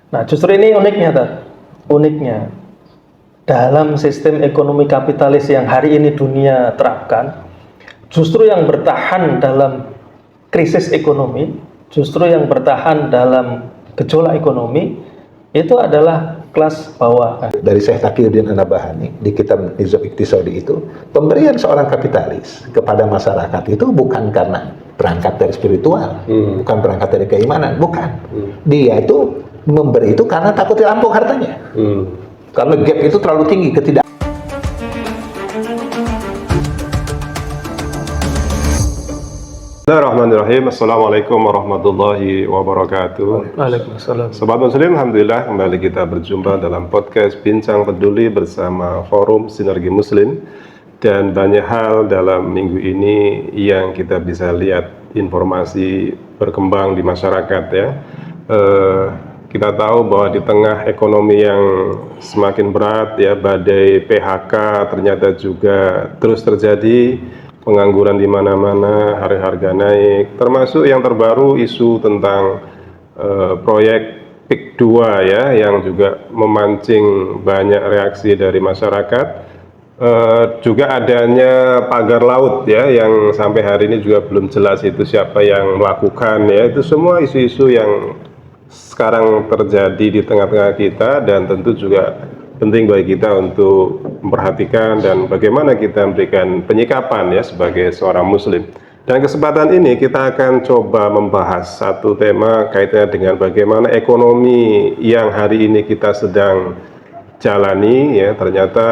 Nah, justru ini uniknya, uniknya dalam sistem ekonomi kapitalis yang hari ini dunia terapkan, justru yang bertahan dalam krisis ekonomi, justru yang bertahan dalam gejolak ekonomi itu adalah kelas bawah. Dari Syekh Taqiyuddin An-Nabhani di kitab Nizam Iqtisadi itu, pemberian seorang kapitalis kepada masyarakat itu bukan karena berangkat dari spiritual, bukan berangkat dari keimanan, bukan. Dia itu memberi itu karena takut dirampok hartanya. Karena gap itu terlalu tinggi, Bismillahirrahmanirrahim. Assalamualaikum warahmatullahi wabarakatuh. Waalaikumsalam. Sobat Muslim, alhamdulillah kembali kita berjumpa dalam podcast Bincang Peduli bersama Forum Sinergi Muslim. Dan banyak hal dalam minggu ini yang kita bisa lihat informasi berkembang di masyarakat ya. Kita tahu bahwa di tengah ekonomi yang semakin berat ya, badai PHK ternyata juga terus terjadi. Pengangguran di mana-mana, harga naik, termasuk yang terbaru isu tentang proyek PIK 2 ya, yang juga memancing banyak reaksi dari masyarakat. Juga adanya pagar laut ya, yang sampai hari ini juga belum jelas itu siapa yang melakukan ya. Itu semua isu-isu yang sekarang terjadi di tengah-tengah kita, dan tentu juga penting bagi kita untuk memperhatikan dan bagaimana kita memberikan penyikapan ya sebagai seorang muslim. Dan kesempatan ini kita akan coba membahas satu tema kaitannya dengan bagaimana ekonomi yang hari ini kita sedang jalani ya, ternyata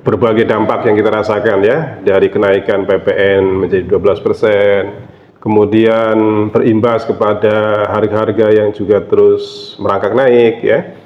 berbagai dampak yang kita rasakan ya, dari kenaikan PPN menjadi 12%, kemudian berimbas kepada harga-harga yang juga terus merangkak naik ya.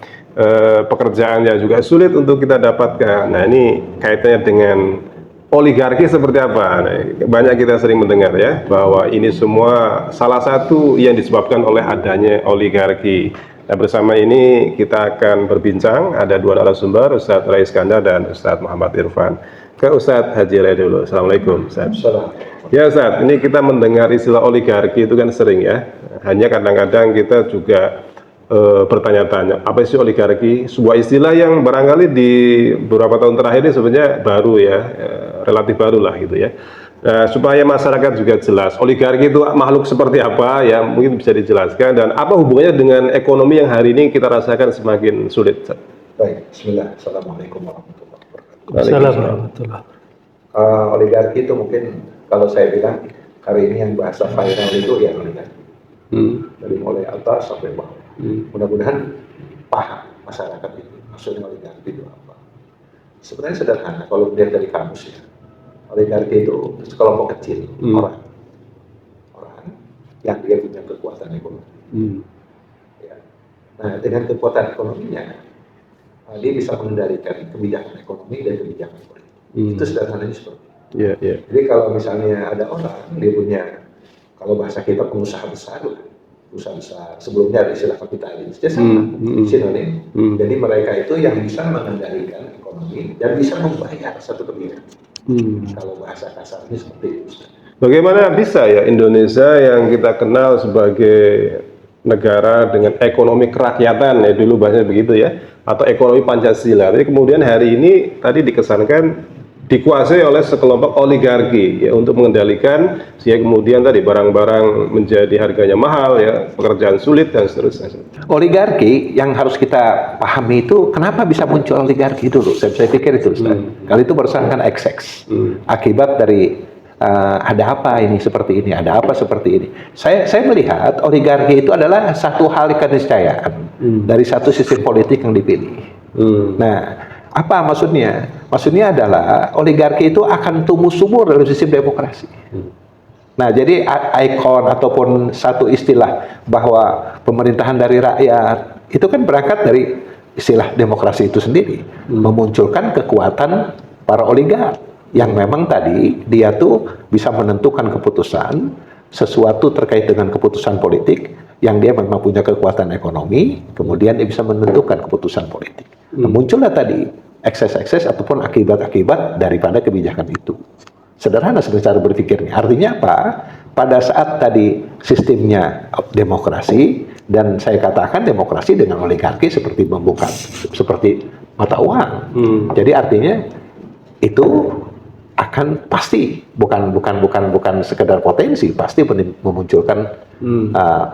Pekerjaannya juga sulit untuk kita dapatkan. Nah, ini kaitannya dengan oligarki seperti apa? Nah, banyak kita sering mendengar ya, bahwa ini semua salah satu yang disebabkan oleh adanya oligarki. Nah, bersama ini kita akan berbincang, ada dua narasumber, Ustadz Rais Iskandar dan Ustadz Muhammad Irfan. Ke Ustadz Haji Rai dulu. Assalamualaikum Ustadz. Ya Ustadz, ini kita mendengar istilah oligarki itu kan sering ya. Hanya kadang-kadang kita juga bertanya-tanya, apa sih oligarki? Sebuah istilah yang barangkali di beberapa tahun terakhir ini sebenarnya baru ya, relatif baru lah gitu ya. Nah, supaya masyarakat juga jelas, oligarki itu makhluk seperti apa ya, mungkin bisa dijelaskan, dan apa hubungannya dengan ekonomi yang hari ini kita rasakan semakin sulit. Baik, bismillah. Assalamualaikum warahmatullahi wabarakatuh. Assalamualaikum. Oligarki itu mungkin kalau saya bilang hari ini yang bahasa viral itu ya oligarki. Dari mulai atas sampai bawah. Mudah-mudahan paham masyarakat itu maksudnya oligarki itu apa. Sebenarnya sederhana kalau dilihat dari kamus ya. Oligarki itu sekelompok kecil orang yang dia punya kekuatan ekonomi. Ya. Nah, dengan kekuatan ekonominya dia bisa mengendalikan kebijakan ekonomi dan kebijakan politik. Itu sederhananya seperti itu. Jadi kalau misalnya ada orang dia punya, kalau bahasa kita pengusaha besar lah, usaha besar, sebelumnya ada istilah kapitalis, dia sama, sinonim. Jadi mereka itu yang bisa mengendalikan ekonomi dan bisa membayar satu kebijakan. Kalau bahasa kasarnya seperti itu. Bagaimana bisa ya Indonesia yang kita kenal sebagai negara dengan ekonomi kerakyatan ya, dulu bahasanya begitu ya, atau ekonomi Pancasila, tapi kemudian hari ini tadi dikesankan dikuasai oleh sekelompok oligarki ya, untuk mengendalikan sehingga kemudian tadi barang-barang menjadi harganya mahal ya, pekerjaan sulit dan seterusnya. Oligarki yang harus kita pahami itu kenapa bisa muncul oligarki dulu? Saya pikir itu Ustaz. Kalau itu berdasarkan XX. Akibat dari ada apa ini seperti ini, ada apa seperti ini. Saya melihat oligarki itu adalah satu hal keniscayaan dari satu sistem politik yang dipilih. Nah, apa maksudnya? Maksudnya adalah oligarki itu akan tumbuh subur dalam sistem demokrasi. Nah, jadi ikon ataupun satu istilah bahwa pemerintahan dari rakyat itu kan berangkat dari istilah demokrasi itu sendiri, memunculkan kekuatan para oligark yang memang tadi dia tuh bisa menentukan keputusan sesuatu terkait dengan keputusan politik yang dia memang punya kekuatan ekonomi, kemudian dia bisa menentukan keputusan politik. Nah, muncullah tadi ekses-ekses ataupun akibat-akibat daripada kebijakan itu. Sederhana cara berpikirnya. Artinya apa? pada saat tadi sistemnya demokrasi, dan saya katakan demokrasi dengan oligarki seperti membuka seperti mata uang. Jadi artinya itu akan pasti bukan sekedar potensi, pasti memunculkan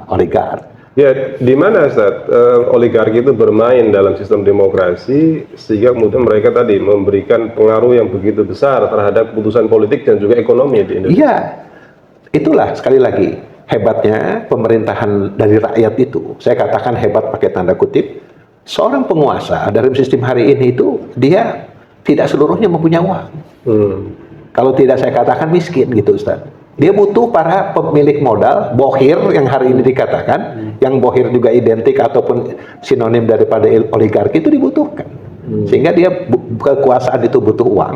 oligarki. Ya, di mana Ustaz oligarki itu bermain dalam sistem demokrasi sehingga kemudian mereka tadi memberikan pengaruh yang begitu besar terhadap keputusan politik dan juga ekonomi di Indonesia. Iya, itulah sekali lagi hebatnya pemerintahan dari rakyat itu. Saya katakan hebat pakai tanda kutip. Seorang penguasa dalam sistem hari ini itu dia tidak seluruhnya mempunyai uang. Kalau tidak saya katakan miskin gitu Ustaz. Dia butuh para pemilik modal, bohir yang hari ini dikatakan, yang bohir juga identik ataupun sinonim daripada oligarki itu dibutuhkan. Sehingga dia kekuasaan itu butuh uang,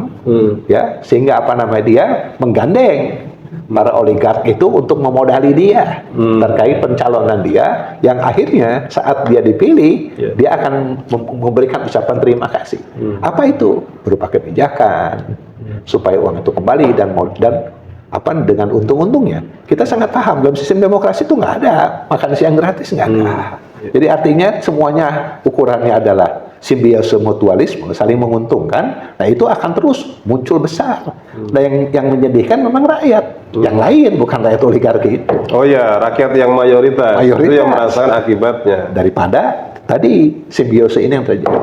ya, sehingga apa namanya dia menggandeng para oligark itu untuk memodali dia terkait pencalonan dia, yang akhirnya saat dia dipilih dia akan memberikan ucapan terima kasih. Apa itu? Berupa kebijakan supaya uang itu kembali dan apa dengan untung-untungnya. Kita sangat paham dalam sistem demokrasi itu nggak ada makan siang gratis, nggak ada. Jadi artinya semuanya ukurannya adalah simbiose mutualisme, saling menguntungkan. Nah itu akan terus muncul besar. Nah yang menyedihkan memang rakyat, yang lain bukan rakyat oligarki itu. Oh ya, rakyat yang mayoritas itu yang merasakan akibatnya daripada tadi simbiose ini yang terjadi.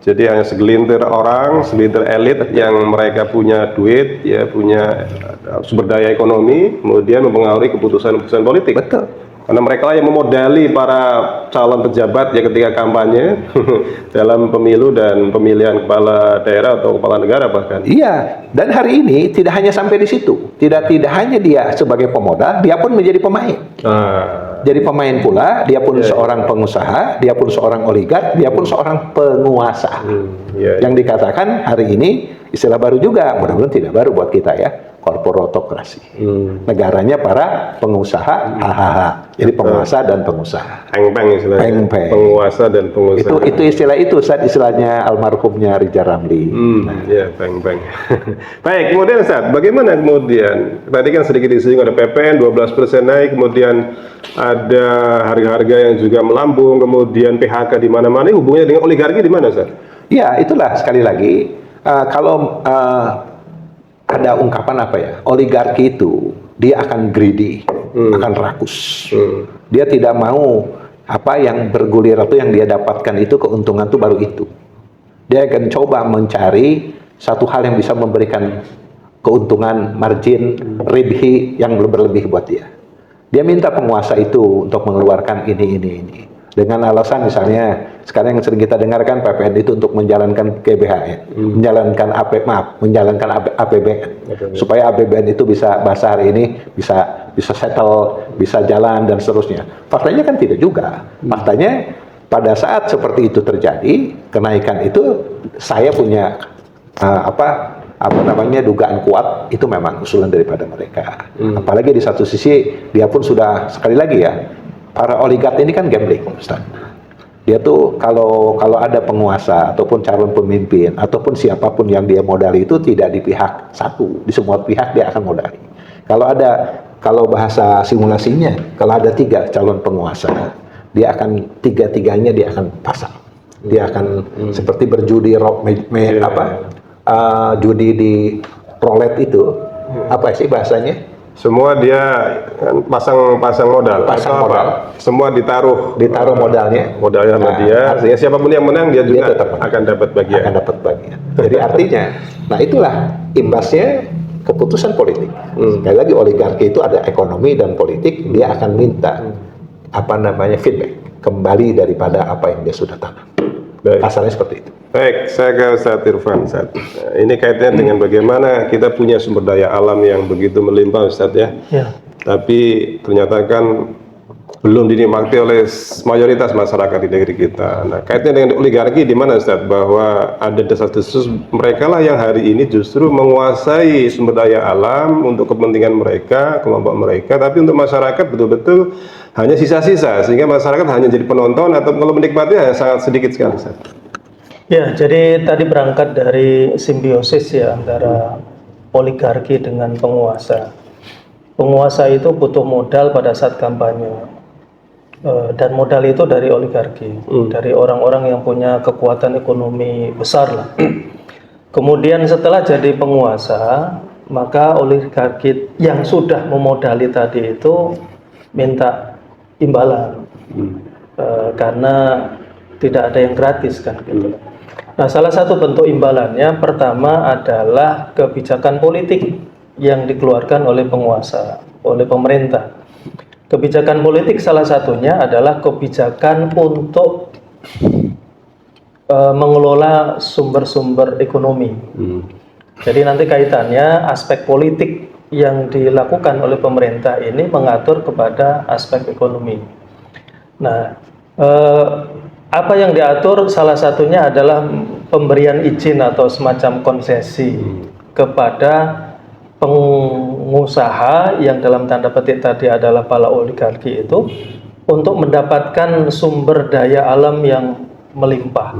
Jadi hanya segelintir orang, segelintir elit yang mereka punya duit, ya punya sumber daya ekonomi, kemudian mempengaruhi keputusan-keputusan politik. Betul. Karena mereka lah yang memodali para calon pejabat ya ketika kampanye dalam pemilu dan pemilihan kepala daerah atau kepala negara bahkan. Iya, dan hari ini tidak hanya sampai di situ. Tidak hanya dia sebagai pemodal, dia pun menjadi pemain. Jadi pemain pula, dia pun seorang pengusaha, dia pun seorang oligark, dia pun seorang penguasa. Yang dikatakan hari ini istilah baru juga, mudah-mudahan tidak baru buat kita ya, korporatokrasi. Negaranya para pengusaha, jadi penguasa dan pengusaha. Peng-peng istilahnya. Penguasa dan pengusaha. Itu istilahnya almarhumnya Ridza Ramli. Ya, peng-peng. Baik, kemudian Ustaz, bagaimana kemudian? Tadi kan sedikit disinggung ada PPN 12% naik, kemudian ada harga-harga yang juga melambung, kemudian PHK di mana-mana. Hubungannya dengan oligarki di mana, Ustaz? Ya, itulah sekali lagi kalau ada ungkapan apa ya, oligarki itu dia akan greedy, akan rakus. Dia tidak mau apa yang bergulir atau yang dia dapatkan itu keuntungan itu baru itu. Dia akan coba mencari satu hal yang bisa memberikan keuntungan, margin, ribhi yang berlebih buat dia. Dia minta penguasa itu untuk mengeluarkan ini. Dengan alasan misalnya sekarang yang sering kita dengarkan PPN itu untuk menjalankan GBHN, menjalankan APBN, supaya APBN itu bisa bahasa hari ini bisa settle, bisa jalan dan seterusnya. Faktanya kan tidak juga. Faktanya pada saat seperti itu terjadi kenaikan itu, saya punya dugaan kuat itu memang usulan daripada mereka. Apalagi di satu sisi dia pun sudah sekali lagi ya. Para oligark ini kan gambling, Ustaz. Dia tuh kalau ada penguasa ataupun calon pemimpin ataupun siapapun yang dia modali itu tidak di pihak satu, di semua pihak dia akan modali. Kalau bahasa simulasinya, kalau ada 3 calon penguasa, dia akan tiga-tiganya dia akan pasang. Dia akan seperti berjudi judi di roulette itu. Apa sih bahasanya? Semua dia pasang modal. Semua ditaruh modalnya sama dia. Sehingga siapapun yang menang dia juga akan dapat bagian. Jadi artinya, nah itulah imbasnya keputusan politik. Sekali lagi oligarki itu ada ekonomi dan politik, dia akan minta feedback kembali daripada apa yang dia sudah tanam. Kasarnya seperti itu. Baik, saya ke Ustaz Irfan. Ini kaitannya dengan bagaimana kita punya sumber daya alam yang begitu melimpah, Ustaz ya. Tapi ternyata kan belum dinikmati oleh mayoritas masyarakat di negeri kita. Nah, kaitannya dengan oligarki di mana, Ustaz? Bahwa ada desas-desus mereka lah yang hari ini justru menguasai sumber daya alam untuk kepentingan mereka, kelompok mereka, tapi untuk masyarakat betul-betul hanya sisa-sisa, sehingga masyarakat hanya jadi penonton atau kalau menikmatinya sangat sedikit sekali, Ustaz. Ya, jadi tadi berangkat dari simbiosis ya antara oligarki dengan penguasa. penguasa itu butuh modal pada saat kampanye. Dan modal itu dari oligarki, dari orang-orang yang punya kekuatan ekonomi besar lah. Kemudian setelah jadi penguasa, maka oligarki yang sudah memodali tadi itu minta imbalan, karena tidak ada yang gratis kan gitu. Nah, salah satu bentuk imbalannya pertama adalah kebijakan politik yang dikeluarkan oleh penguasa, oleh pemerintah. Kebijakan politik salah satunya adalah kebijakan untuk mengelola sumber-sumber ekonomi. Jadi nanti kaitannya aspek politik yang dilakukan oleh pemerintah ini mengatur kepada aspek ekonomi. Nah, apa yang diatur salah satunya adalah pemberian izin atau semacam konsesi kepada pengusaha yang dalam tanda petik tadi adalah para oligarki itu untuk mendapatkan sumber daya alam yang melimpah.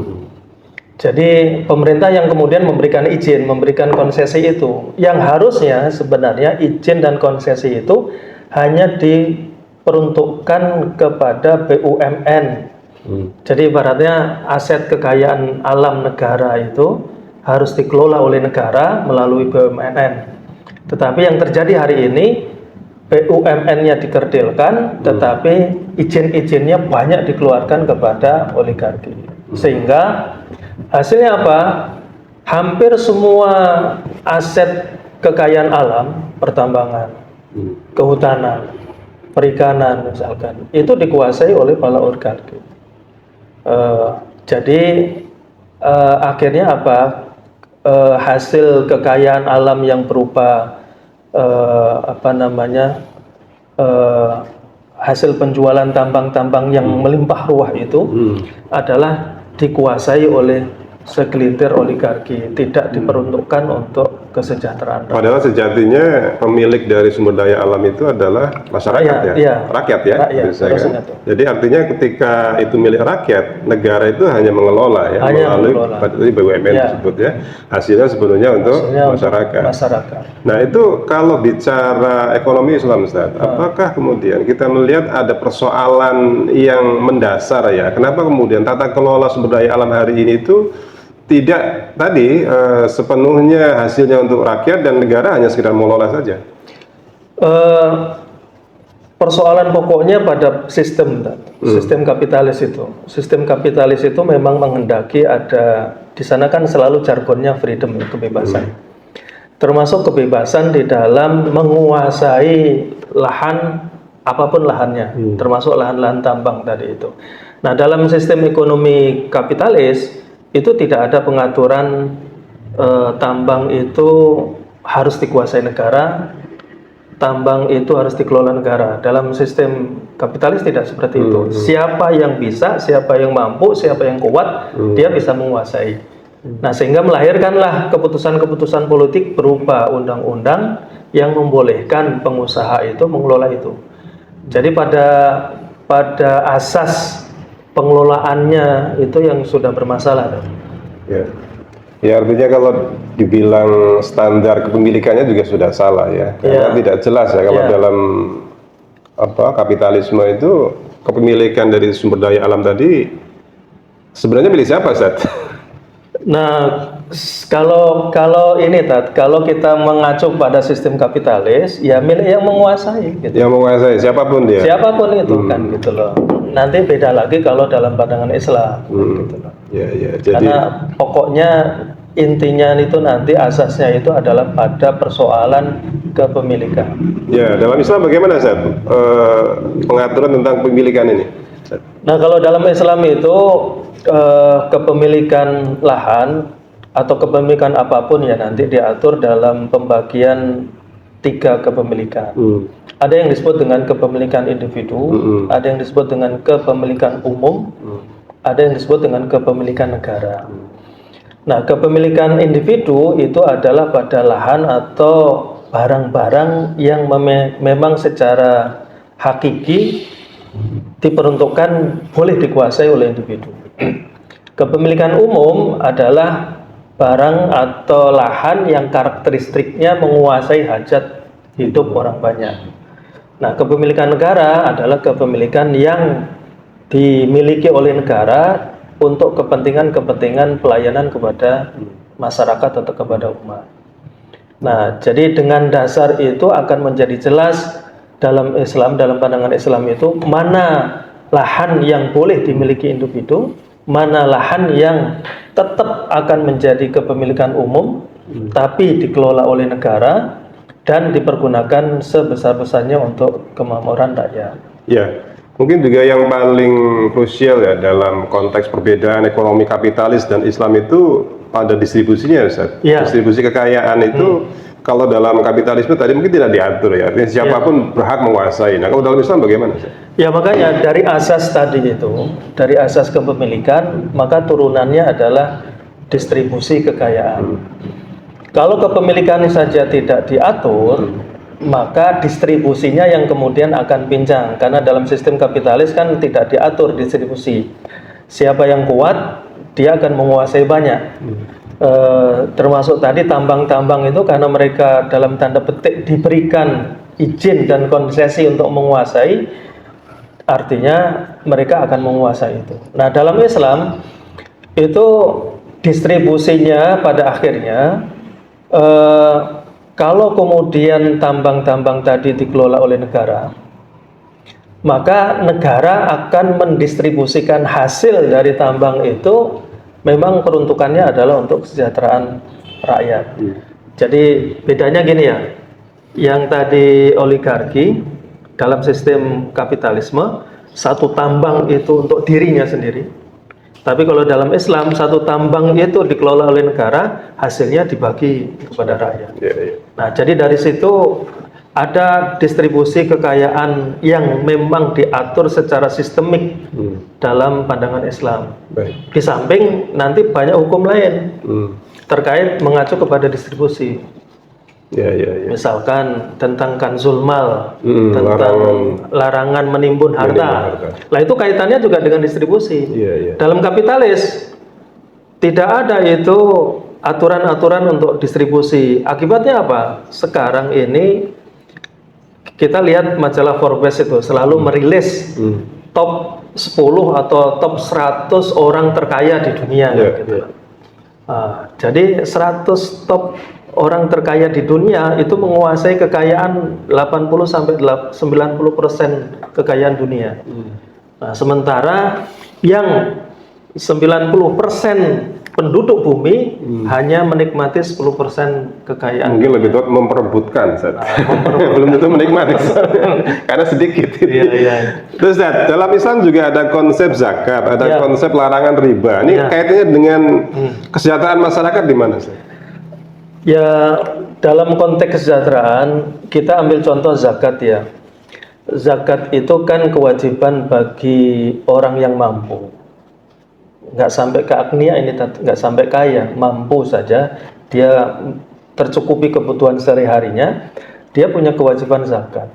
Jadi pemerintah yang kemudian memberikan izin, memberikan konsesi itu, yang harusnya sebenarnya izin dan konsesi itu hanya diperuntukkan kepada BUMN. Jadi ibaratnya aset kekayaan alam negara itu harus dikelola oleh negara melalui BUMN. Tetapi yang terjadi hari ini, BUMN-nya dikerdilkan, tetapi izin-izinnya banyak dikeluarkan kepada oligarki. Sehingga hasilnya apa? Hampir semua aset kekayaan alam, pertambangan, kehutanan, perikanan misalkan, itu dikuasai oleh para oligarki. Jadi akhirnya apa? Hasil kekayaan alam yang berupa hasil penjualan tambang-tambang yang melimpah ruah itu adalah dikuasai oleh segelintir oligarki, tidak diperuntukkan untuk kesejahteraan. Padahal sejatinya pemilik dari sumber daya alam itu adalah masyarakat rakyat ya. Rakyat, kan? Jadi artinya ketika itu milik rakyat, negara itu hanya mengelola ya, melalui BUMN tersebut ya. Hasilnya sebenarnya untuk masyarakat. Nah itu kalau bicara ekonomi Islam, Ustaz, apakah kemudian kita melihat ada persoalan yang mendasar ya? Kenapa kemudian tata kelola sumber daya alam hari ini itu tidak tadi sepenuhnya hasilnya untuk rakyat dan negara hanya sekedar mengelola saja? Persoalan pokoknya pada sistem kapitalis itu. Sistem kapitalis itu memang menghendaki ada, di sana kan selalu jargonnya freedom, kebebasan. Termasuk kebebasan di dalam menguasai lahan, apapun lahannya, termasuk lahan-lahan tambang tadi itu. Nah, dalam sistem ekonomi kapitalis itu tidak ada pengaturan tambang itu harus dikuasai negara, tambang itu harus dikelola negara. Dalam sistem kapitalis tidak seperti itu. Siapa yang bisa, siapa yang mampu, siapa yang kuat, dia bisa menguasai. Nah, sehingga melahirkanlah keputusan-keputusan politik berupa undang-undang yang membolehkan pengusaha itu mengelola itu. Jadi pada asas pengelolaannya itu yang sudah bermasalah. Ya artinya kalau dibilang standar kepemilikannya juga sudah salah ya, karena tidak jelas ya kalau dalam kapitalisme itu kepemilikan dari sumber daya alam tadi sebenarnya milik siapa, Ustaz? Nah, kalau ini kalau kita mengacu pada sistem kapitalis, ya milik yang menguasai. Gitu. Yang menguasai siapapun dia. Siapapun itu kan gitu loh. Nanti beda lagi kalau dalam pandangan Islam. Gitu loh. Jadi, karena pokoknya intinya itu nanti asasnya itu adalah pada persoalan kepemilikan. Ya, dalam Islam bagaimana, Ustaz? Pengaturan tentang pemilikan ini? Nah, kalau dalam Islam itu kepemilikan lahan atau kepemilikan apapun ya nanti diatur dalam pembagian 3 kepemilikan. Ada yang disebut dengan kepemilikan individu, ada yang disebut dengan kepemilikan umum, ada yang disebut dengan kepemilikan negara. Nah, kepemilikan individu itu adalah pada lahan atau barang-barang yang memang secara hakiki diperuntukkan boleh dikuasai oleh individu. Kepemilikan umum adalah barang atau lahan yang karakteristiknya menguasai hajat hidup orang banyak. Nah, kepemilikan negara adalah kepemilikan yang dimiliki oleh negara untuk kepentingan-kepentingan pelayanan kepada masyarakat atau kepada umat. Nah, jadi dengan dasar itu akan menjadi jelas dalam Islam, dalam pandangan Islam itu mana lahan yang boleh dimiliki individu, mana lahan yang tetap akan menjadi kepemilikan umum tapi dikelola oleh negara dan dipergunakan sebesar-besarnya untuk kemakmuran rakyat. Ya, mungkin juga yang paling krusial ya dalam konteks perbedaan ekonomi kapitalis dan Islam itu pada distribusinya, Ustaz. Ya. Distribusi kekayaan itu kalau dalam kapitalisme tadi mungkin tidak diatur ya, artinya siapapun berhak menguasai. Nah, kalau dalam Islam bagaimana, Ustaz? Ya, makanya dari asas tadi itu, dari asas kepemilikan, maka turunannya adalah distribusi kekayaan. Kalau kepemilikan saja tidak diatur, maka distribusinya yang kemudian akan pincang, karena dalam sistem kapitalis kan tidak diatur distribusi. Siapa yang kuat, dia akan menguasai banyak. Termasuk tadi tambang-tambang itu karena mereka dalam tanda petik diberikan izin dan konsesi untuk menguasai, artinya mereka akan menguasai itu. Nah, dalam Islam itu distribusinya pada akhirnya kalau kemudian tambang-tambang tadi dikelola oleh negara, maka negara akan mendistribusikan hasil dari tambang itu memang peruntukannya adalah untuk kesejahteraan rakyat. Jadi bedanya gini ya, yang tadi oligarki dalam sistem kapitalisme, satu tambang itu untuk dirinya sendiri. Tapi kalau dalam Islam, satu tambang itu dikelola oleh negara, hasilnya dibagi kepada rakyat. Nah, jadi dari situ ada distribusi kekayaan yang memang diatur secara sistemik dalam pandangan Islam. Baik. Di samping nanti banyak hukum lain terkait mengacu kepada distribusi. Misalkan tentang kanzul mal, tentang larangan menimbun harta. Lah itu kaitannya juga dengan distribusi. Dalam kapitalis tidak ada itu aturan-aturan untuk distribusi. Akibatnya apa? Sekarang ini kita lihat majalah Forbes itu selalu merilis top 10 atau top 100 orang terkaya di dunia. Jadi 100 top orang terkaya di dunia itu menguasai kekayaan 80-90% kekayaan dunia. Nah, sementara yang 90% penduduk bumi hanya menikmati 10% kekayaan. Mungkin lebih tepat memperebutkan, belum tentu menikmati, karena sedikit. Terus dalam Islam juga ada konsep zakat, ada konsep larangan riba. Ini kaitannya dengan kesejahteraan masyarakat di mana, Ustaz? Ya, dalam konteks kesejahteraan kita ambil contoh zakat ya. Zakat itu kan kewajiban bagi orang yang mampu. Nggak sampai ke agnia ini, nggak sampai kaya, mampu saja dia tercukupi kebutuhan sehari-harinya, dia punya kewajiban zakat.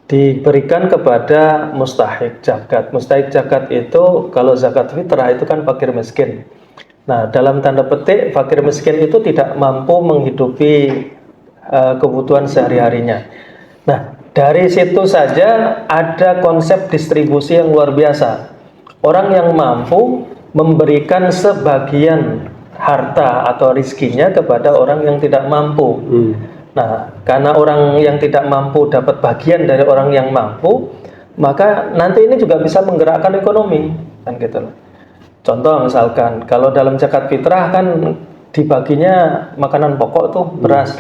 Diberikan kepada mustahik zakat. Mustahik zakat itu kalau zakat fitrah itu kan fakir miskin. Nah, dalam tanda petik fakir miskin itu tidak mampu menghidupi kebutuhan sehari-harinya. Nah, dari situ saja ada konsep distribusi yang luar biasa. Orang yang mampu memberikan sebagian harta atau rizkinya kepada orang yang tidak mampu. Nah, karena orang yang tidak mampu dapat bagian dari orang yang mampu, maka nanti ini juga bisa menggerakkan ekonomi, kan gitu loh. Contoh misalkan, kalau dalam zakat fitrah kan dibaginya makanan pokok tuh beras.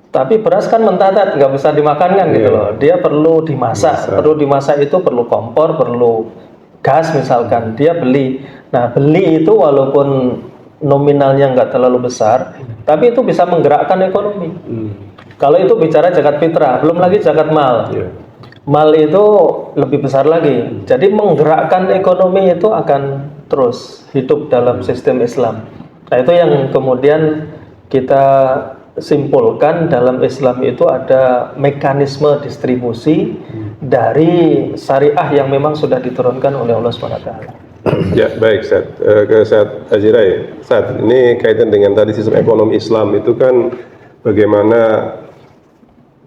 Tapi beras kan mentatat, nggak bisa dimakan kan gitu loh. Dia perlu dimasak, perlu dimasak itu perlu kompor, perlu gas misalkan, dia beli. Nah, beli itu walaupun nominalnya nggak terlalu besar, tapi itu bisa menggerakkan ekonomi. Kalau itu bicara zakat fitrah, belum lagi zakat mal. Mal itu lebih besar lagi. Jadi menggerakkan ekonomi itu akan terus hidup dalam sistem Islam. Nah, itu yang kemudian kita simpulkan dalam Islam itu ada mekanisme distribusi dari syariah yang memang sudah diturunkan oleh Allah SWT. Ya, baik, Ustaz. Ke Ustaz Azirai. Ustaz, ini kaitan dengan tadi sistem ekonomi Islam itu kan bagaimana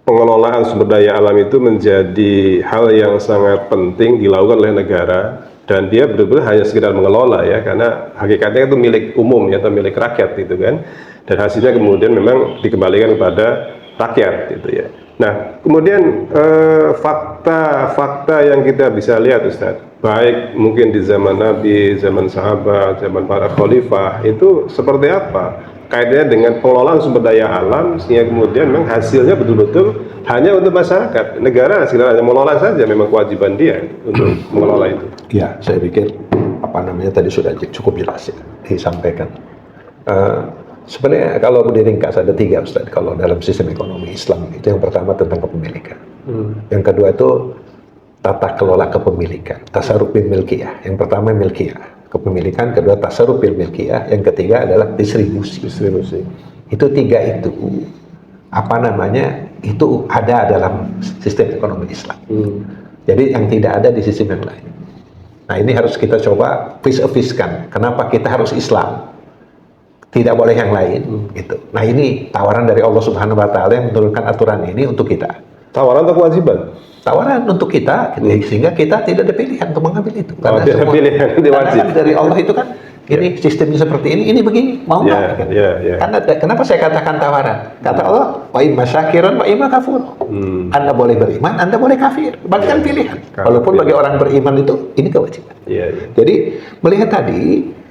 pengelolaan sumber daya alam itu menjadi hal yang sangat penting dilakukan oleh negara, dan dia benar-benar hanya sekedar mengelola ya, karena hakikatnya itu milik umum ya, atau milik rakyat gitu kan, dan hasilnya kemudian memang dikembalikan kepada rakyat gitu ya. Nah, kemudian fakta-fakta yang kita bisa lihat Ustadz, baik mungkin di zaman Nabi, zaman sahabat, zaman para khalifah, itu seperti apa kaitannya dengan pengelolaan sumber daya alam, sehingga kemudian memang hasilnya betul-betul hanya untuk masyarakat. Negara sekedar hanya mengelola saja, memang kewajiban dia untuk mengelola itu. Ya, saya pikir tadi sudah cukup jelas ya disampaikan. Sebenarnya kalau diringkas ada 3 Ustaz kalau dalam sistem ekonomi Islam. Itu yang pertama tentang kepemilikan. Yang kedua itu tata kelola kepemilikan, tasarruf bil milkiyah. Yang pertama milkiyah, kepemilikan, kedua tasarruf bil milkiyah, yang ketiga adalah distribusi. Itu 3 itu itu ada dalam sistem ekonomi Islam. Jadi yang tidak ada di sistem yang lain. Nah, ini harus kita coba vis-a-viskan. Kenapa kita harus Islam? Tidak boleh yang lain, gitu. Nah, ini tawaran dari Allah Subhanahu Wa Taala yang menurunkan aturan ini untuk kita. Tawaran atau kewajiban? Tawaran untuk kita, gitu, sehingga kita tidak ada pilihan untuk mengambil itu. Karena semua pilihan itu wajib. Dari Allah itu kan, ini sistemnya seperti ini begini, mau nggak? Karena kenapa saya katakan tawaran? Kata Allah, wa imma syakiran wa imma kafur. Anda boleh beriman, Anda boleh kafir. Bahkan pilihan. Walaupun bagi orang beriman itu, ini kewajiban. Jadi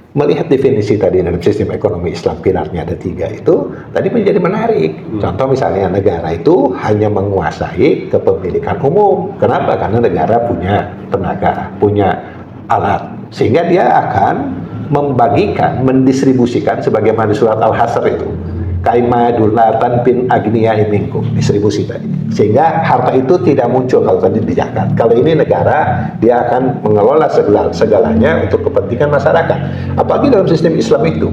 melihat definisi tadi dalam sistem ekonomi Islam, pilarnya ada 3 itu tadi menjadi menarik. Contoh misalnya negara itu hanya menguasai kepemilikan umum. Kenapa? Karena negara punya tenaga, punya alat, sehingga dia akan membagikan, mendistribusikan sebagaimana surat Al-Hasr itu. Kaima dulatan bin agniya minkum, distribusi tadi, sehingga harta itu tidak muncul kalau tadi di zakat. Kalau ini negara, dia akan mengelola segalanya untuk kepentingan masyarakat. Apalagi dalam sistem Islam itu,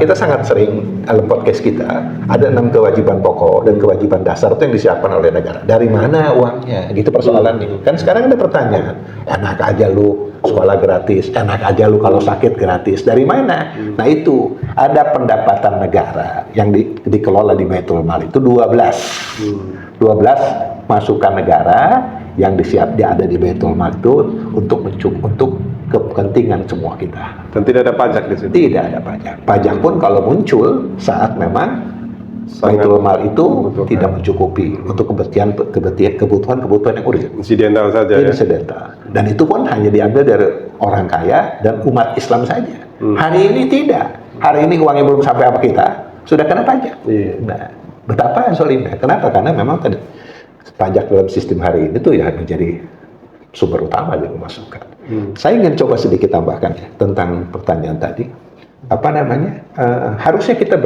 kita sangat sering dalam podcast kita ada 6 kewajiban pokok dan kewajiban dasar itu yang disiapkan oleh negara. Dari mana uangnya? Gitu persoalannya. Kan sekarang ada pertanyaan, enak aja lu sekolah gratis, enak aja lu kalau sakit gratis. Dari mana? Nah, itu ada pendapatan negara yang dikelola di Baitul Mal itu 12 masukan negara yang ada di Baitul Mal itu untuk kepentingan semua kita. Dan tidak ada pajak di situ. Tidak ada pajak. Pajak pun kalau muncul saat memang Baitul Mal itu tidak mencukupi untuk kebutuhan yang urgent. Insidental saja. Insidental. Dan itu pun hanya diambil dari orang kaya dan umat Islam saja. Hari ini tidak. Hari ini uangnya belum sampai apa kita sudah kena pajak. Nah, betapa zolimnya. Kenapa? Karena memang tadi pajak dalam sistem hari ini tuh ya menjadi sumber utama dari pemasukan. Saya ingin coba sedikit tambahkan ya tentang pertanyaan tadi. Harusnya kita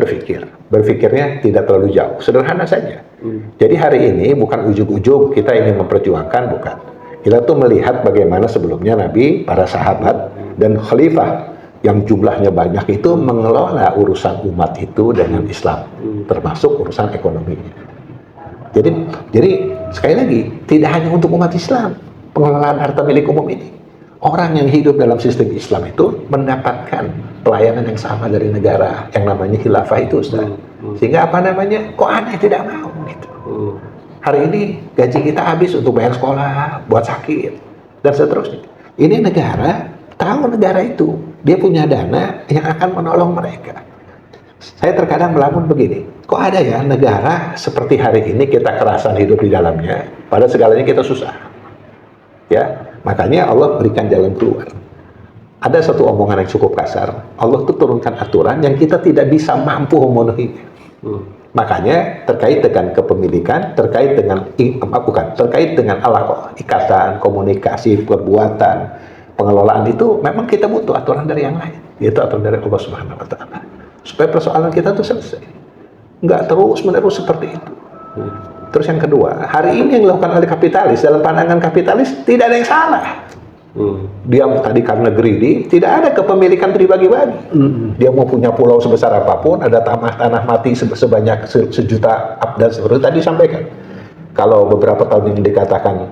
berpikirnya tidak terlalu jauh, sederhana saja. Jadi hari ini bukan ujug-ujug kita ingin memperjuangkan, bukan. Kita tuh melihat bagaimana sebelumnya Nabi, para sahabat dan khalifah yang jumlahnya banyak itu mengelola urusan umat itu dengan Islam, termasuk urusan ekonominya. Jadi sekali lagi tidak hanya untuk umat Islam pengelolaan harta milik umum ini. Orang yang hidup dalam sistem Islam itu mendapatkan pelayanan yang sama dari negara yang namanya khilafah itu, Ustaz. Sehingga kok aneh tidak mau gitu. Hari ini gaji kita habis untuk bayar sekolah, buat sakit, dan seterusnya. Ini negara, tahu negara itu, dia punya dana yang akan menolong mereka. Saya terkadang melamun begini, kok ada ya negara seperti hari ini kita kerasan hidup di dalamnya, pada segalanya kita susah. Ya, makanya Allah berikan jalan keluar. Ada satu omongan yang cukup kasar. Allah tuh turunkan aturan yang kita tidak bisa mampu memenuhinya. Makanya terkait dengan kepemilikan, terkait dengan ikatan, komunikasi, perbuatan, pengelolaan itu memang kita butuh aturan dari yang lain. Yaitu aturan dari Allah Subhanahu Wa Taala. Supaya persoalan kita tuh selesai. Nggak terus-menerus seperti itu. Terus yang kedua, hari ini yang dilakukan oleh kapitalis, dalam pandangan kapitalis tidak ada yang salah. Dia tadi karena greedy, tidak ada kepemilikan terbagi-bagi. Dia mau punya pulau sebesar apapun, ada tanah mati sebanyak sejuta abdan seperti tadi sampaikan. Kalau beberapa tahun ini dikatakan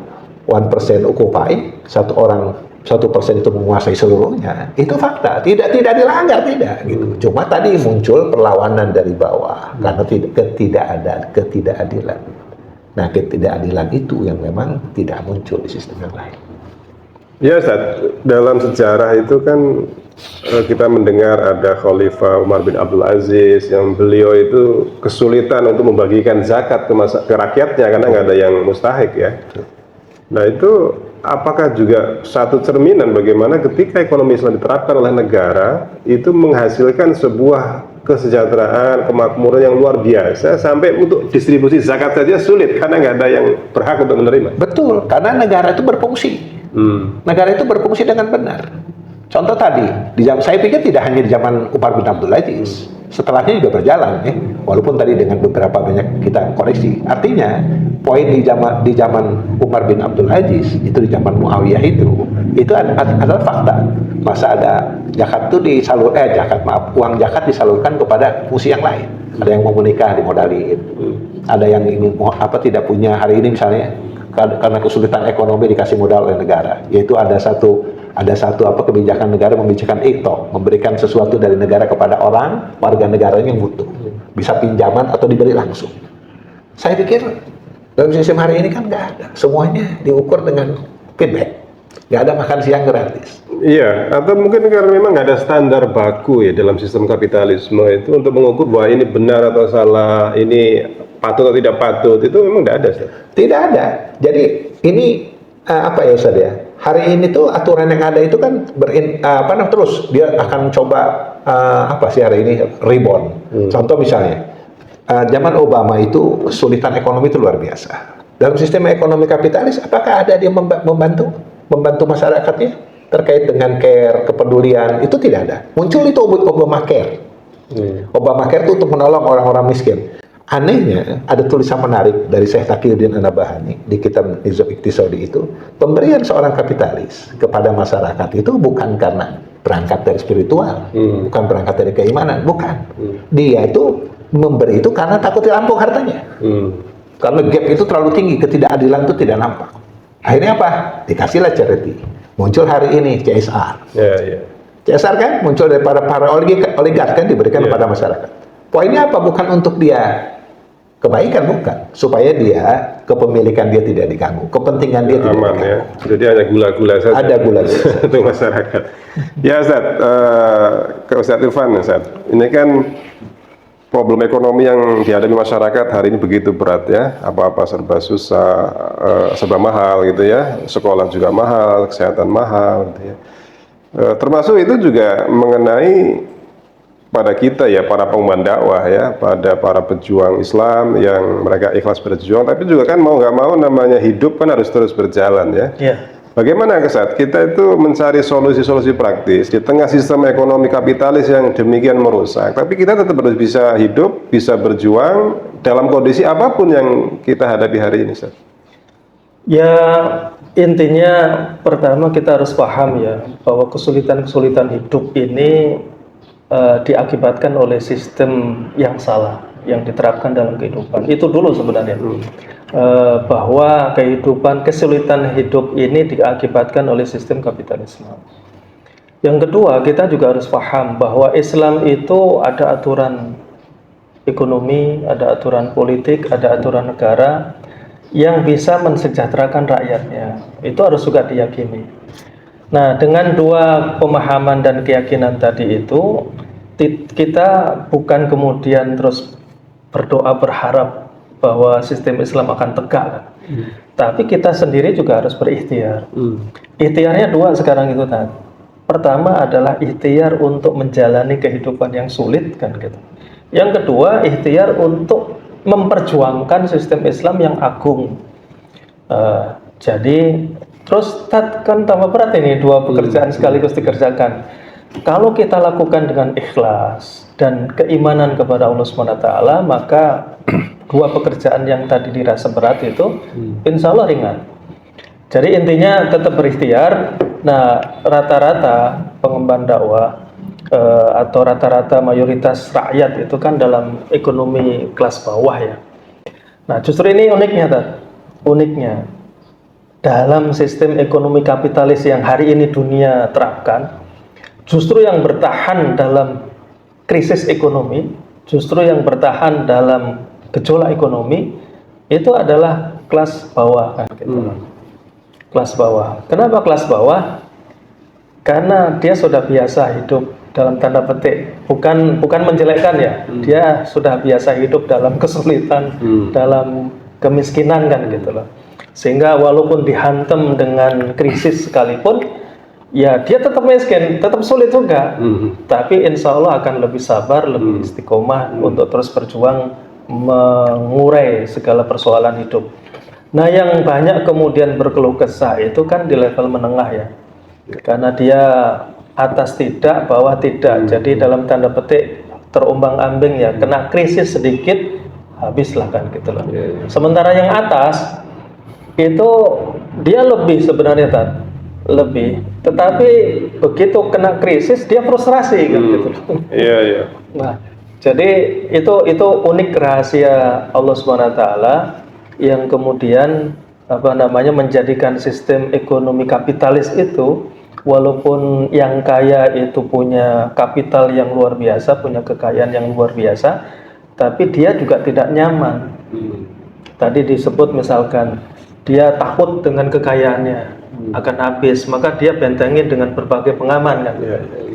1% occupy, 1% itu menguasai seluruhnya, itu fakta, tidak dilanggar, tidak gitu. Cuma tadi muncul perlawanan dari bawah karena tidak ada ketidakadilan. Nah, ketidakadilan itu yang memang tidak muncul di sistem yang lain. Ya Ustaz, dalam sejarah itu kan kita mendengar ada Khalifah Umar bin Abdul Aziz yang beliau itu kesulitan untuk membagikan zakat ke rakyatnya karena nggak ada yang mustahik ya. Nah itu apakah juga satu cerminan bagaimana ketika ekonomi Islam diterapkan oleh negara itu menghasilkan sebuah kesejahteraan, kemakmuran yang luar biasa sampai untuk distribusi zakat saja sulit karena nggak ada yang berhak untuk menerima. Betul, karena negara itu berfungsi. Negara itu berfungsi dengan benar. Contoh tadi, saya pikir tidak hanya di zaman Umar bin Abdul Aziz, setelahnya juga berjalan, walaupun tadi dengan beberapa banyak kita koreksi. Artinya, poin di zaman Umar bin Abdul Aziz, itu di zaman Muawiyah itu adalah fakta. Masa ada zakat itu uang zakat disalurkan kepada fungsi yang lain. Ada yang mau menikah dimodalin, ada yang ingin tidak punya hari ini misalnya karena kesulitan ekonomi dikasih modal oleh negara, yaitu ada satu kebijakan negara memberikan memberikan sesuatu dari negara kepada warga negara yang butuh, bisa pinjaman atau diberi langsung. Saya pikir dalam sistem hari ini kan nggak ada, semuanya diukur dengan feedback, nggak ada makan siang gratis. Iya, atau mungkin karena memang nggak ada standar baku ya dalam sistem kapitalisme itu untuk mengukur bahwa ini benar atau salah, ini patut atau tidak patut, itu memang tidak ada, Ustaz. Tidak ada. Jadi ini apa ya Ustaz ya? Hari ini tuh aturan yang ada itu kan terus dia akan coba hari ini rebound. Contoh misalnya zaman Obama itu kesulitan ekonomi itu luar biasa. Dalam sistem ekonomi kapitalis, apakah ada dia membantu masyarakatnya terkait dengan care, kepedulian? Itu tidak ada. Muncul itu Obamacare. Obamacare itu untuk menolong orang-orang miskin. Anehnya, ada tulisan menarik dari Syekh Taqiyuddin An-Nabhani di kitab Nizam Iqtisadi itu, pemberian seorang kapitalis kepada masyarakat itu bukan karena berangkat dari spiritual, bukan berangkat dari keimanan, bukan. Dia itu memberi itu karena takut dirampok hartanya. Karena gap itu terlalu tinggi, ketidakadilan itu tidak nampak. Akhirnya apa? Dikasihlah charity. Muncul hari ini CSR. CSR kan muncul daripada para oligark kan diberikan kepada masyarakat. Poinnya apa? Bukan untuk dia kebaikan, bukan, supaya dia kepemilikan dia tidak diganggu, kepentingan dia tidak diganggu. Ya. Jadi ada gula-gula saja. Ada gula-gula untuk masyarakat. Ya Ustaz, ke Ustaz Irfan, Ustaz. Ini kan problem ekonomi yang dihadapi masyarakat hari ini begitu berat ya. Apa-apa serba susah, serba mahal gitu ya. Sekolah juga mahal, kesehatan mahal gitu ya. Termasuk itu juga mengenai pada kita ya, para pengembang dakwah ya, pada para pejuang Islam yang mereka ikhlas berjuang, tapi juga kan mau nggak mau namanya hidup kan harus terus berjalan ya. Bagaimana Ustaz kita itu mencari solusi-solusi praktis di tengah sistem ekonomi kapitalis yang demikian merusak, tapi kita tetap harus bisa hidup, bisa berjuang dalam kondisi apapun yang kita hadapi hari ini, Ustaz? Ya, intinya pertama kita harus paham ya, bahwa kesulitan-kesulitan hidup ini diakibatkan oleh sistem yang salah yang diterapkan dalam kehidupan. Itu dulu sebenarnya. Bahwa kesulitan hidup ini diakibatkan oleh sistem kapitalisme. Yang kedua, kita juga harus paham bahwa Islam itu ada aturan ekonomi, ada aturan politik, ada aturan negara yang bisa mensejahterakan rakyatnya. Itu harus juga diyakini. Nah, dengan dua pemahaman dan keyakinan tadi itu, kita bukan kemudian terus berdoa berharap bahwa sistem Islam akan tegak, tapi kita sendiri juga harus berikhtiar. Ikhtiarnya dua sekarang itu tadi. Pertama adalah ikhtiar untuk menjalani kehidupan yang sulit kan gitu. Yang kedua, ikhtiar untuk memperjuangkan sistem Islam yang agung. Jadi terus kan tambah berat ini, dua pekerjaan sekaligus dikerjakan. Kalau kita lakukan dengan ikhlas dan keimanan kepada Allah SWT, maka dua pekerjaan yang tadi dirasa berat itu insya Allah ringan. Jadi intinya tetap berikhtiar. Nah, rata-rata pengemban dakwah atau rata-rata mayoritas rakyat itu kan dalam ekonomi kelas bawah ya. Nah, justru ini uniknya dalam sistem ekonomi kapitalis yang hari ini dunia terapkan, justru yang bertahan dalam krisis ekonomi, justru yang bertahan dalam gejolak ekonomi itu adalah kelas bawah kan gitu. Kelas bawah. Kenapa kelas bawah? Karena dia sudah biasa hidup dalam tanda petik, bukan menjelekkan ya. Dia sudah biasa hidup dalam kesulitan, dalam kemiskinan kan gitu loh. Sehingga walaupun dihantam dengan krisis sekalipun, ya dia tetap miskin, tetap sulit juga. Tapi insya Allah akan lebih sabar, lebih istiqomah untuk terus berjuang mengurai segala persoalan hidup. Nah, yang banyak kemudian berkeluh kesah itu kan di level menengah ya. Karena dia atas tidak, bawah tidak. Jadi dalam tanda petik terombang-ambing ya, kena krisis sedikit habislah kan gitu loh. Sementara yang atas itu dia lebih sebenarnya lebih, tetapi begitu kena krisis dia frustrasi kan gitu. Iya. Nah, jadi itu unik rahasia Allah SWT yang kemudian menjadikan sistem ekonomi kapitalis itu, walaupun yang kaya itu punya kapital yang luar biasa, punya kekayaan yang luar biasa, tapi dia juga tidak nyaman. Tadi disebut misalkan dia takut dengan kekayaannya akan habis, maka dia bentengin dengan berbagai pengaman kan.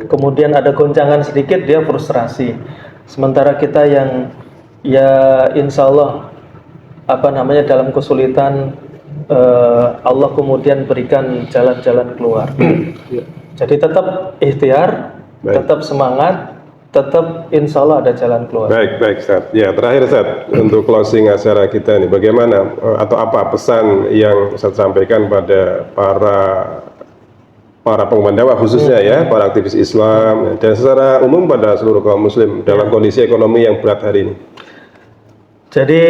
Kemudian ada goncangan sedikit dia frustrasi. Sementara kita yang ya insya Allah dalam kesulitan, Allah kemudian berikan jalan-jalan keluar. Jadi tetap ikhtiar, tetap semangat, tetap insya Allah ada jalan keluar. Baik Ustaz. Ya, terakhir Ustaz, untuk closing acara kita nih, bagaimana atau apa pesan yang Ustaz sampaikan pada para pengumuman dakwah khususnya ya, para aktivis Islam dan secara umum pada seluruh kaum muslim dalam kondisi ekonomi yang berat hari ini? Jadi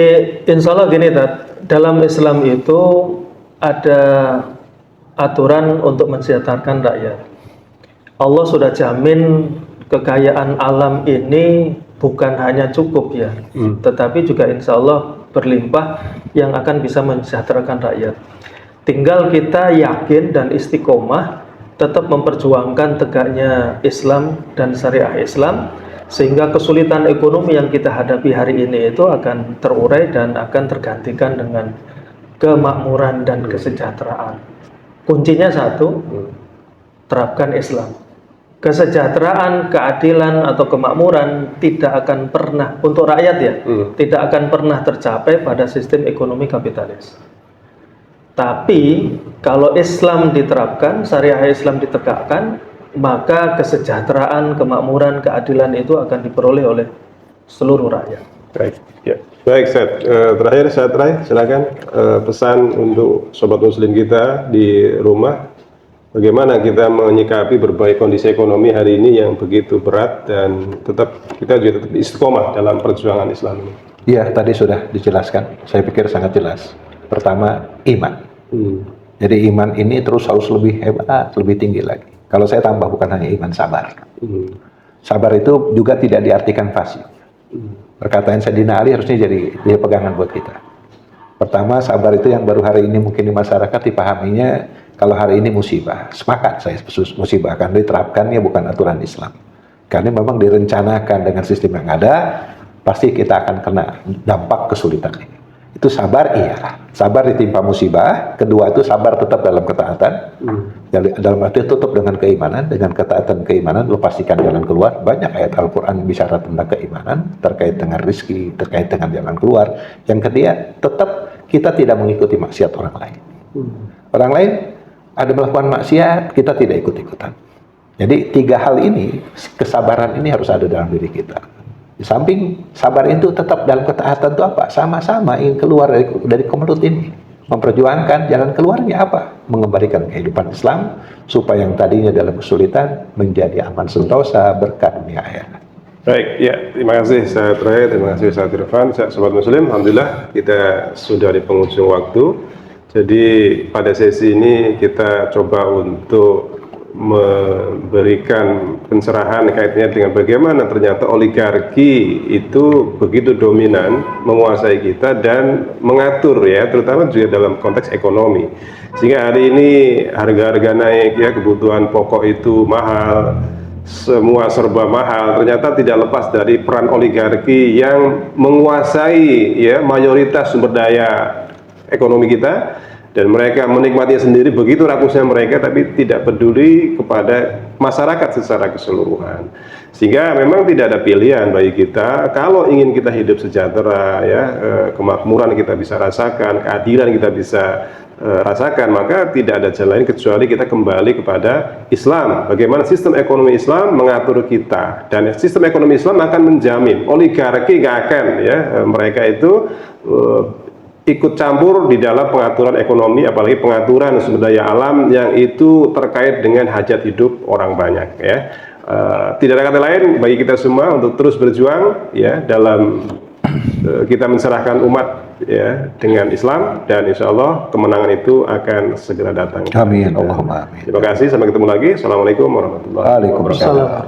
insya Allah gini dalam Islam itu ada aturan untuk mensejahterakan rakyat. Allah sudah jamin kekayaan alam ini bukan hanya cukup ya, tetapi juga insya Allah berlimpah yang akan bisa mensejahterakan rakyat. Tinggal kita yakin dan istiqomah tetap memperjuangkan tegaknya Islam dan syariah Islam, sehingga kesulitan ekonomi yang kita hadapi hari ini itu akan terurai dan akan tergantikan dengan kemakmuran dan kesejahteraan. Kuncinya satu, terapkan Islam. Kesejahteraan, keadilan atau kemakmuran tidak akan pernah untuk rakyat ya, tidak akan pernah tercapai pada sistem ekonomi kapitalis. Tapi kalau Islam diterapkan, syariah Islam ditegakkan, maka kesejahteraan, kemakmuran, keadilan itu akan diperoleh oleh seluruh rakyat. Baik, ya. Baik, Ustaz. Terakhir, Ustaz Rai, silakan pesan untuk sobat muslim kita di rumah. Bagaimana kita menyikapi berbagai kondisi ekonomi hari ini yang begitu berat dan kita juga tetap istiqomah dalam perjuangan Islam ini? Iya, tadi sudah dijelaskan. Saya pikir sangat jelas. Pertama, iman. Jadi iman ini terus harus lebih hebat, lebih tinggi lagi. Kalau saya tambah, bukan hanya iman, sabar. Sabar itu juga tidak diartikan fasih. Perkataan Sayyidina Ali harusnya jadi pegangan buat kita. Pertama, sabar itu yang baru hari ini mungkin di masyarakat dipahaminya, kalau hari ini musibah. Sepakat saya musibah, karena diterapkannya bukan aturan Islam. Karena memang direncanakan dengan sistem yang ada, pasti kita akan kena dampak kesulitan ini. Itu sabar, iya. Sabar ditimpa musibah. Kedua itu sabar tetap dalam ketaatan. Dalam arti tutup dengan keimanan, dengan ketaatan keimanan, lo pastikan jalan keluar. Banyak ayat Al-Quran bicara tentang keimanan, terkait dengan rizki, terkait dengan jalan keluar. Yang ketiga, tetap kita tidak mengikuti maksiat orang lain. Orang lain ada melakukan maksiat, kita tidak ikut-ikutan. Jadi 3 hal ini, kesabaran ini harus ada dalam diri kita. Di samping sabar itu tetap dalam ketaatan itu apa? Sama-sama ingin keluar dari kemelut ini. Memperjuangkan jalan keluarnya apa? Mengembalikan kehidupan Islam supaya yang tadinya dalam kesulitan menjadi aman sentosa, berkah dunia akhirat. Baik, ya, terima kasih Ustaz Rai, terima kasih Ustaz Irfan, Sobat Muslim. Alhamdulillah kita sudah di penghujung waktu. Jadi pada sesi ini kita coba untuk memberikan pencerahan kaitannya dengan bagaimana ternyata oligarki itu begitu dominan menguasai kita dan mengatur ya, terutama juga dalam konteks ekonomi. Sehingga hari ini harga-harga naik ya, kebutuhan pokok itu mahal, semua serba mahal, ternyata tidak lepas dari peran oligarki yang menguasai ya mayoritas sumber daya ekonomi kita, dan mereka menikmatinya sendiri begitu rakusnya mereka, tapi tidak peduli kepada masyarakat secara keseluruhan. Sehingga memang tidak ada pilihan bagi kita kalau ingin kita hidup sejahtera, ya, kemakmuran kita bisa rasakan, keadilan kita bisa rasakan, maka tidak ada jalan lain kecuali kita kembali kepada Islam. Bagaimana sistem ekonomi Islam mengatur kita, dan sistem ekonomi Islam akan menjamin oligarki nggak akan, ya, mereka itu ikut campur di dalam pengaturan ekonomi, apalagi pengaturan sumber daya alam yang itu terkait dengan hajat hidup orang banyak, ya. Tidak ada kata lain bagi kita semua untuk terus berjuang, ya, dalam kita menserahkan umat, ya, dengan Islam, dan insya Allah kemenangan itu akan segera datang. Amin, Allahumma amin. Terima kasih, sampai ketemu lagi. Assalamualaikum warahmatullahi wabarakatuh. Waalaikumsalam.